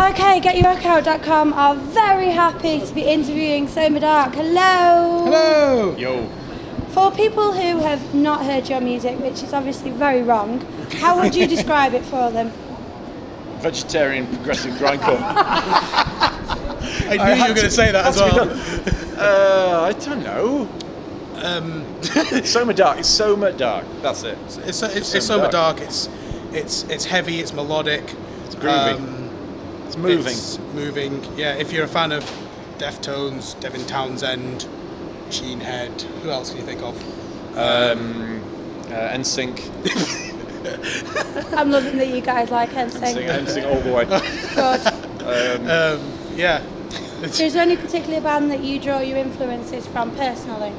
Okay, GetYourRockOut.com are very happy to be interviewing Soma Dark. Hello! Hello! Yo. For people who have not heard your music, which is obviously very wrong, how would you describe it for them? Vegetarian progressive grindcore. I knew you were going to say that as well. I don't know. Soma Dark. It's Soma Dark. That's it. It's Soma Dark. It's heavy. It's melodic. It's groovy. It's moving. It's moving. Yeah. If you're a fan of Deftones, Devin Townsend, Machine Head, who else can you think of? NSYNC. I'm loving that you guys like NSYNC. NSYNC all the way. Good. Yeah. So is there any particular band that you draw your influences from personally?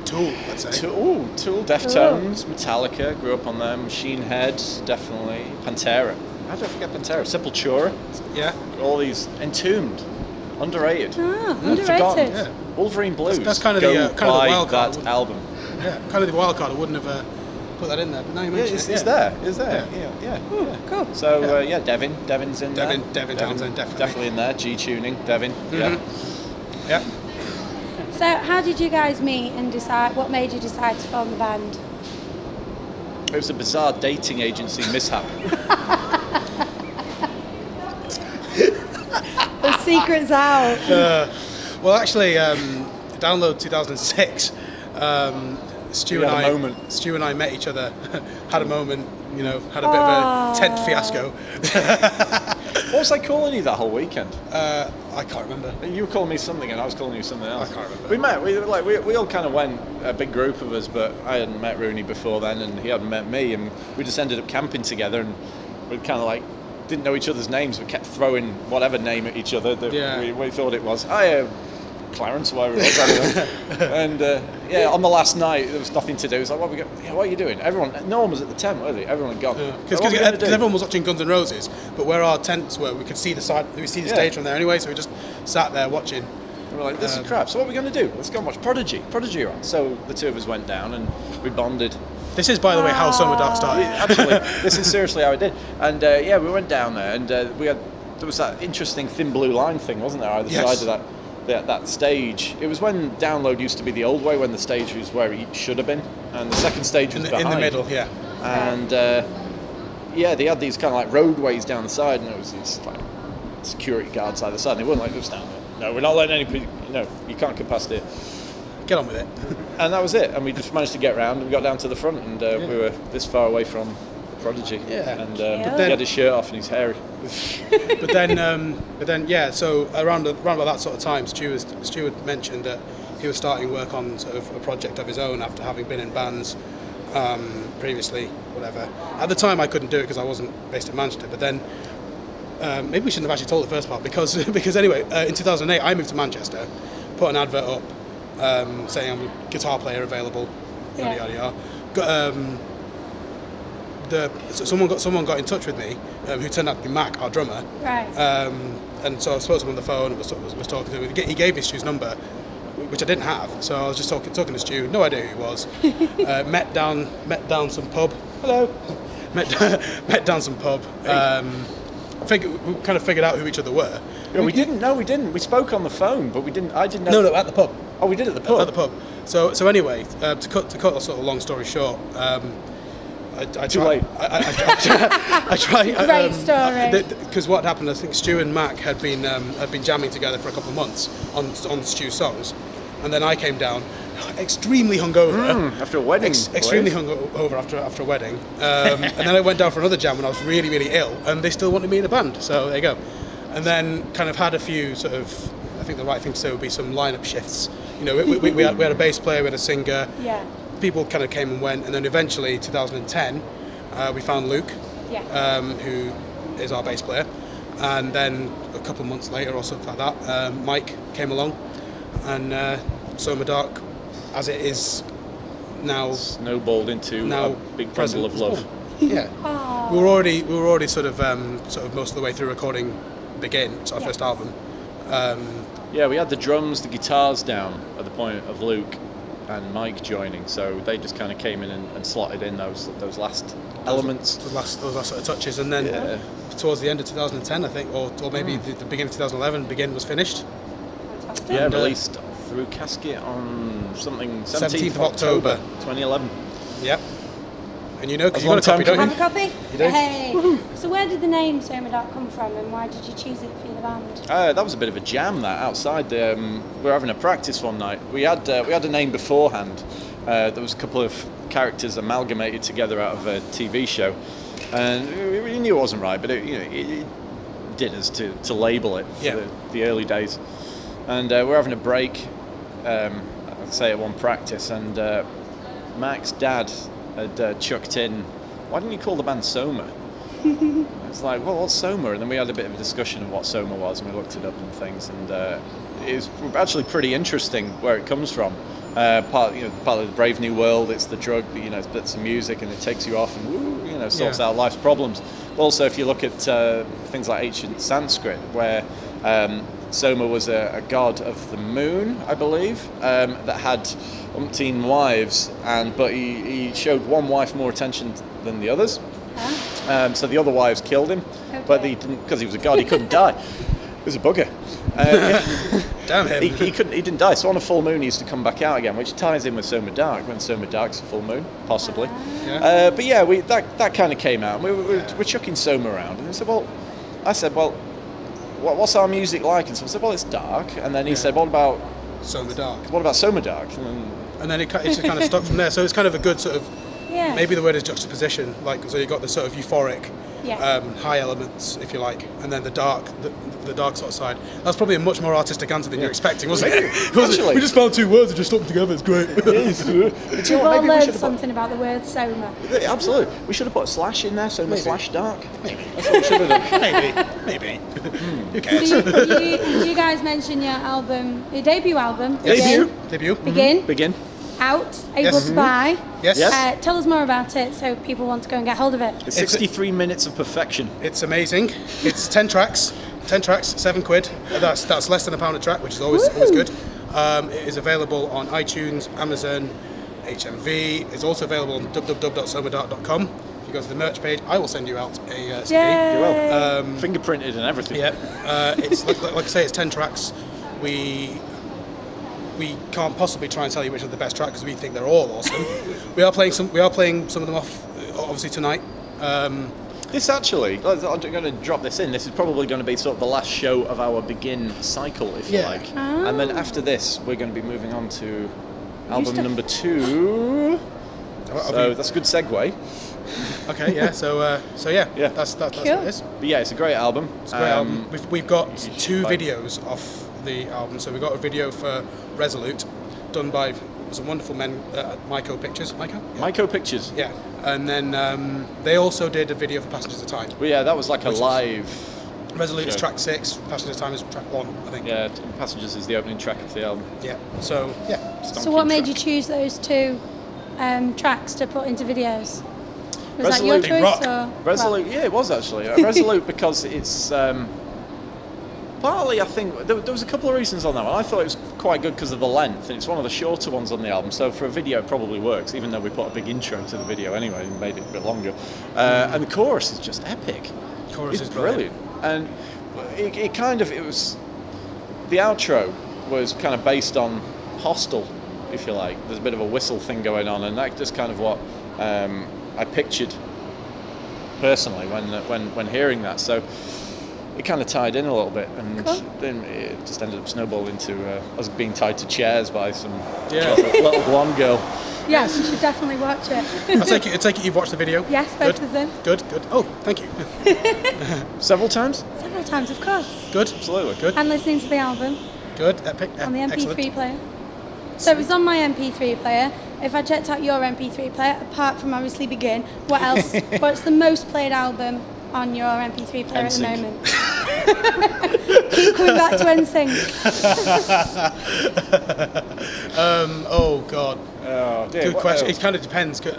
Tool, I'd say. Tool, Deftones, Metallica, grew up on them. Machine Head, definitely. Pantera. How did I forget Pantera? Sepultura. Yeah. All these Entombed. Underrated. Ah, underrated. Forgotten. Yeah. Wolverine Blues. That's kind of the wild card. That album. Yeah, kind of the wild card. I wouldn't have put that in there, but now you mention it. It's there. Yeah. Cool. So Devin's in there. Devin Townsend, definitely in there. G tuning, Devin. Yeah. So how did you guys meet and decide? What made you decide to form the band? It was a bizarre dating agency mishap. The secret's out. Well, actually, Download 2006. Stu and I met each other, had a moment, had a bit of a tent fiasco. What was I calling you that whole weekend? I can't remember. You were calling me something and I was calling you something else. I can't remember. We met, we all kind of went, a big group of us, but I hadn't met Rooney before then and he hadn't met me, and we just ended up camping together, and we kind of didn't know each other's names, but kept throwing whatever name at each other that we thought it was. Clarence, whatever it was, and on the last night there was nothing to do. It was like, what are you doing? No one was at the tent, were they? Everyone had gone. Because everyone was watching Guns N' Roses, but where our tents were, we could see the stage from there anyway. So we just sat there watching. And we're like, this is crap. So what are we going to do? Let's go and watch Prodigy. Prodigy are on. So the two of us went down and we bonded. This is, by the way, how Soma Dark started. Actually, this is seriously how it did. And we went down there, and there was that interesting thin blue line thing, wasn't there, either side of that stage. It was when Download used to be the old way, when the stage was where it should have been, and the second stage was behind. In the middle, yeah. And they had these kind of roadways down the side, and there was these security guards either side, and they wouldn't let us down there. No, we're not letting anybody. No, you can't get past it. Get on with it. And that was it. And we just managed to get round, and we got down to the front, and we were this far away from Prodigy. Yeah. And he had his shirt off and he's hairy. but then, so around about that sort of time, Stu had mentioned that he was starting work on sort of a project of his own after having been in bands previously, whatever. At the time I couldn't do it because I wasn't based in Manchester, but then maybe we shouldn't have actually told the first part because anyway, in 2008 I moved to Manchester, put an advert up saying I'm a guitar player available, yada yada yada. Someone got in touch with me who turned out to be Mac, our drummer. Right. And so I spoke to him on the phone and was talking to him. He gave me Stu's number, which I didn't have. So I was just talking to Stu. No idea who he was. met down some pub. Hello. Met down some pub. We kind of figured out who each other were. Yeah, we didn't. No, we didn't. We spoke on the phone, but we didn't. I didn't know. No, at the pub. Oh, we did at the pub. At the pub. So anyway, to cut a sort of long story short. Too late. I try. Great story. Because what happened, I think Stu and Mac had been jamming together for a couple of months on Stu's songs, and then I came down, extremely hungover after a wedding. Extremely hungover after a wedding, and then I went down for another jam when I was really really ill, and they still wanted me in the band. So there you go. And then kind of had a few sort of. I think the right thing to say would be some lineup shifts. We had a bass player, we had a singer. Yeah. People kind of came and went, and then eventually 2010 we found Luke, who is our bass player, and then a couple of months later or something like that Mike came along, and Soma Dark, as it is now, snowballed into a big bundle of love. Yeah. we were already sort of most of the way through recording Begin. It's our first album. We had the drums, the guitars down at the point of Luke and Mike joining, so they just kind of came in and slotted in those last elements, those last sort of touches, and then towards the end of 2010, I think, or maybe the beginning of 2011. Begin was finished. Fantastic. Yeah, released through Casket on something 17th of October 2011. Yep. And you know, because That's you want a copy, don't Have you? a copy? You do? Hey. So where did the name Soma Dark come from, and why did you choose it for the band? That was a bit of a jam. That outside, we were having a practice one night. We had a name beforehand. There was a couple of characters amalgamated together out of a TV show, and we knew it wasn't right, but it did us to label it for the early days. And we're having a break, I'd say at one practice, and Mac's dad had chucked in, "Why didn't you call the band Soma?" It's like, well, what's Soma? And then we had a bit of a discussion of what Soma was, and we looked it up and things, and it was actually pretty interesting where it comes from. Part of the Brave New World. It's the drug, it's bits of music, and it takes you off and sorts out life's problems. Also, if you look at things like ancient Sanskrit, where Soma was a god of the moon, I believe, that had umpteen wives, but he showed one wife more attention than the others. So the other wives killed him, but he didn't, because he was a god. He couldn't die. He was a bugger. Damn him. He didn't die. So on a full moon, he used to come back out again, which ties in with Soma Dark. When Soma Dark's a full moon, possibly. But yeah, that kind of came out. And we're chucking Soma around, and I said, what's our music like? And so I said, well, it's dark. And then he said, what about Soma Dark? What about Soma Dark? And then it just kind of stuck from there. So it's kind of a good sort of, maybe the word is juxtaposition. Like, so you got the sort of euphoric, high elements, if you like, and then the dark sort of side. That's probably a much more artistic answer than you're expecting, wasn't it? Actually, we just found two words and just stuck them together. It's great. We've all learned something about the word Soma. Absolutely. We should have put a slash in there, Soma slash Dark. Maybe. That's what we should have done. Maybe. Who cares? So you guys mentioned your album, your debut album. Debut. Begin. Out, able to buy. Yes. Tell us more about it, so people want to go and get hold of it. It's 63 minutes of perfection. It's amazing. It's 10 tracks. 10 tracks, £7. That's less than £1 a track, which is always good. It is available on iTunes, Amazon, HMV. It's also available on www.somadark.com. If you go to the merch page, I will send you out a CD. You will. Fingerprinted and everything. Yeah. It's like I say, it's 10 tracks. We can't possibly try and tell you which are the best tracks because we think they're all awesome. We are playing some of them off, obviously, tonight. This actually, I'm going to drop this in. This is probably going to be sort of the last show of our Begin cycle, if you like. Oh. And then after this, we're going to be moving on to album number 2. So that's a good segue. Okay, yeah. So yeah. That's what it is. But yeah, it's a great album. It's a great album. We've got 2 videos off the album. So we've got a video for Resolute, done by some wonderful men at Myco Pictures. Myco Pictures. Yeah. And then they also did a video for Passengers of Time. Well, yeah, that was like a live. Resolute is track 6, Passengers of Time is track 1, I think. Yeah, Passengers is the opening track of the album. Yeah. So yeah. So what made you choose those 2 tracks to put into videos? Was that your choice? Or? Resolute, yeah, it was actually. Resolute because it's partly, I think, there was a couple of reasons on that one. I thought it was quite good because of the length, and it's one of the shorter ones on the album, so for a video it probably works, even though we put a big intro to the video anyway and made it a bit longer. And the chorus is just epic. Chorus is is brilliant. And it was, the outro was kind of based on Hostel, if you like. There's a bit of a whistle thing going on, and that's just kind of what I pictured personally when hearing that. So it kind of tied in a little bit, and then it just ended up snowballing into us being tied to chairs by some little blonde girl. Yes, you should definitely watch it. I take it you've watched the video? Yes, both of them. Good. Oh, thank you. Several times? Several times, of course. Good. Absolutely. Good. And listening to the album. Good. Epic. On the MP3 Excellent. player. So it was on my MP3 player. If I checked out your MP3 player, apart from obviously Begin, what else? What's the most played album on your MP3 player NSYNC. at the moment? Keep coming back to NSYNC. Oh God. Oh, dear. Good question. It kind of depends. At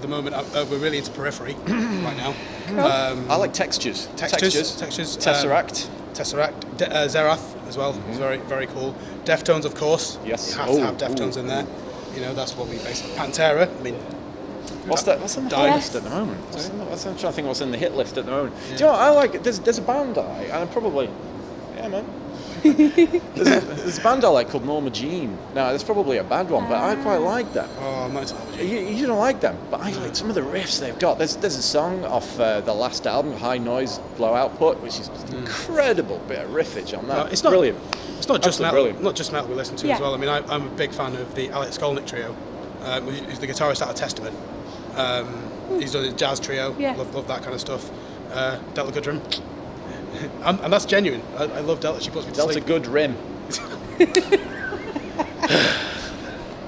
the moment we're really into Periphery right now. I like Textures. Textures. Tesseract. Zerath as well. It's very, very cool. Deftones, of course. Yes. You have to have Deftones in there. That's what we basically. Pantera. I mean, What's on the hit list at the moment? I'm trying to think what's in the hit list at the moment. Yeah. Do you know what I like? There's a band and probably, yeah, man. there's a band I like called Norma Jean. Now, it's probably a bad one, but I quite like them. Oh, nice. You don't like them, but I like some of the riffs they've got. There's a song off the last album, High Noise Low Output, which is just incredible bit of riffage on that. No, it's not brilliant. It's not just metal. Brilliant. Not just metal we listen to as well. I mean, I'm a big fan of the Alex Skolnick trio. Who's the guitarist out of Testament. He's done a jazz trio. Yeah. Love that kind of stuff. Delta Goodrum. And that's genuine. I love Delta. She puts me to Delta sleep. Good Rim.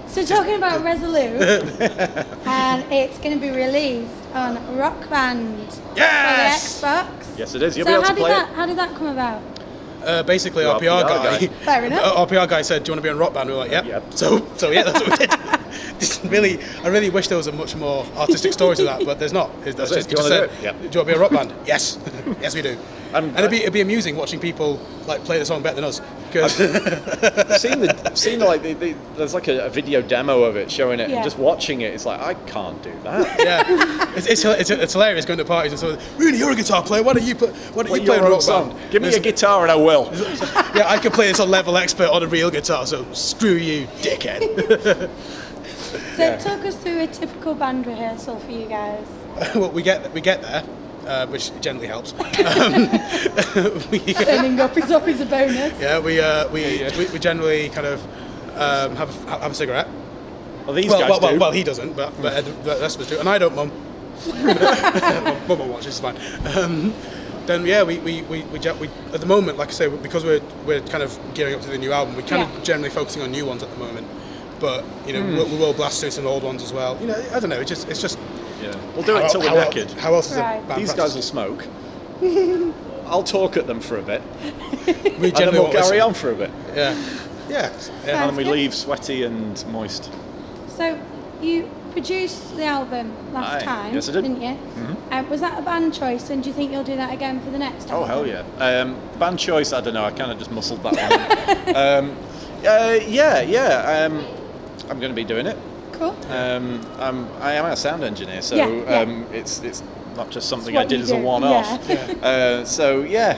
So talking about Resolute, and it's going to be released on Rock Band Yes! for the Xbox. Yes, it is. You'll So be able to play it. how did that come about? Basically, Your our PR guy. Fair enough. Our PR guy said, "Do you want to be on Rock Band?" We were like, "Yep." Yep. So yeah, that's what we did. I really wish there was a much more artistic story to that, but there's not. That's just, Do you want to do it? do Yep. you want to be on Rock Band? Yes, yes we do. And it'd be amusing watching people like play the song better than us. Because seen there's like a video demo of it showing it, Yeah. and just watching it, it's like I can't do that. yeah, it's hilarious going to parties and so. Really, you're a guitar player. Why don't you play Your a own Rock song. Band? Give me a guitar and I will. Yeah, I can play this on level expert on a real guitar. So screw you, dickhead. So talk us through a typical band rehearsal for you guys. Well, we get there, which generally helps. Turning up is always a bonus. Yeah, we generally kind of have a cigarette. Well, these guys do. Well, he doesn't, but the rest of us do, and I don't, Mum. Mum will watch. It's fine. Then yeah, we at the moment, like I say, because we're kind of gearing up to the new album, we're kind of generally focusing on new ones at the moment. But we will blast through some old ones as well. I don't know. It's just. Yeah. We'll do it until we're knackered. How else is Right. a band These guys will smoke. I'll talk at them for a bit. We And then we'll carry on for a bit. Yeah. Yeah. And Yeah. then we leave sweaty and moist. So you produced the album last Aye. time, Yes, I did. didn't you? Was that a band choice, and do you think you'll do that again for the next Oh, album? hell yeah. Band choice, I don't know. I kind of just muscled that one. Yeah. I'm going to be doing it. Cool. I am a sound engineer, so it's not just something It's I what did you as a do, one-off. yeah.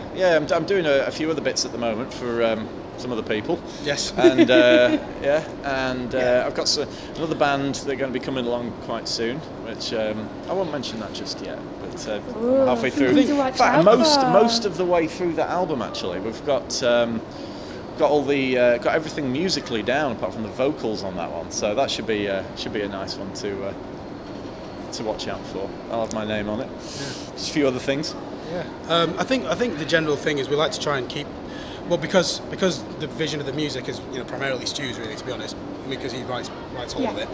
I'm doing a few other bits at the moment for some other people. Yes. And I've got another band that are going to be coming along quite soon, which I won't mention that just yet. But Ooh, halfway through, something to watch in fact, out for. most of the way through the album, actually, we've got all the got everything musically down apart from the vocals on that one. So that should be a nice one to watch out for. I'll have my name on it. Yeah. Just a few other things. Yeah. I think the general thing is we like to try and keep. Well, because the vision of the music is primarily Stu's, really, to be honest, because he writes all of it.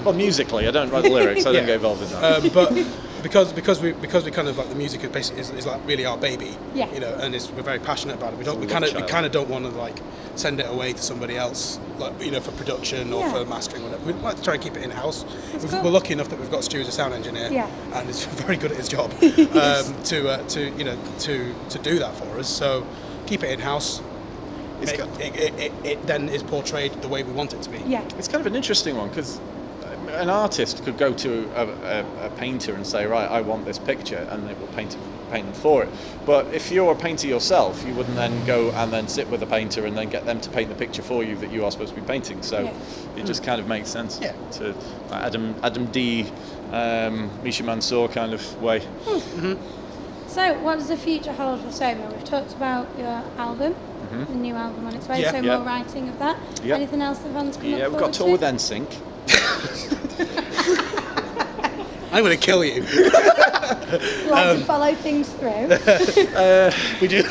Well, musically, I don't write the lyrics. I don't get involved in that. But because we kind of like the music is basically is like really our baby. Yeah. And we're very passionate about it. We kind of don't want to like send it away to somebody else, like for production or for mastering, whatever. We like to try and keep it in house. Cool. We're lucky enough that we've got Stu as a sound engineer, and he's very good at his job to do that for us. So keep it in house. It then is portrayed the way we want it to be. Yeah. It's kind of an interesting one because an artist could go to a painter and say, right, I want this picture, and they will paint them for it. But if you're a painter yourself, you wouldn't then go and then sit with a painter and then get them to paint the picture for you that you are supposed to be painting. So it just kind of makes sense to Adam D, Misha Mansour kind of way. Mm-hmm. So what does the future hold for Soma? We've talked about your album, the new album on its way, so more writing of that. Yeah. Anything else that fans can look Yeah, we've got a tour forward with NSYNC. I'm going to kill you. to? Like to follow things through. We do.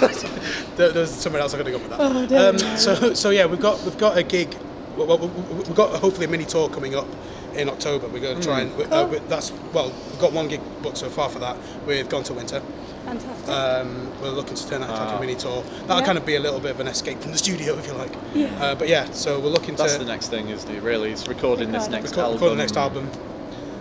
There's somewhere else I got to go with that. Oh, dear. So yeah, we've got a gig. We've got hopefully a mini tour coming up in October. We're going to try and we've got one gig booked so far for that. We've gone to winter. Fantastic. We're looking to turn that into like a mini tour. That'll kind of be a little bit of an escape from the studio, if you like. Yeah. But yeah, so we're looking That's to. the next thing, isn't it? Really, it's recording this next album. Record the next album,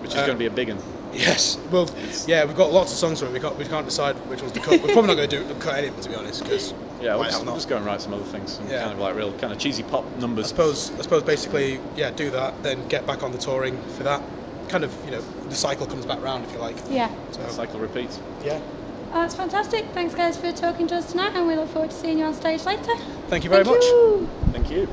which is going to be a big one. Yes. Well, yeah, we've got lots of songs for it. We can't decide which ones to cut. We're probably not going to cut anything, to be honest, because we'll just go and write some other things, some kind of like real kind of cheesy pop numbers. I suppose basically, do that, then get back on the touring for that, kind of, you know, the cycle comes back round, if you like. Yeah. So The cycle repeats. yeah. Oh, that's fantastic. Thanks, guys, for talking to us tonight, and we look forward to seeing you on stage later. Thank you very much. You. Thank you.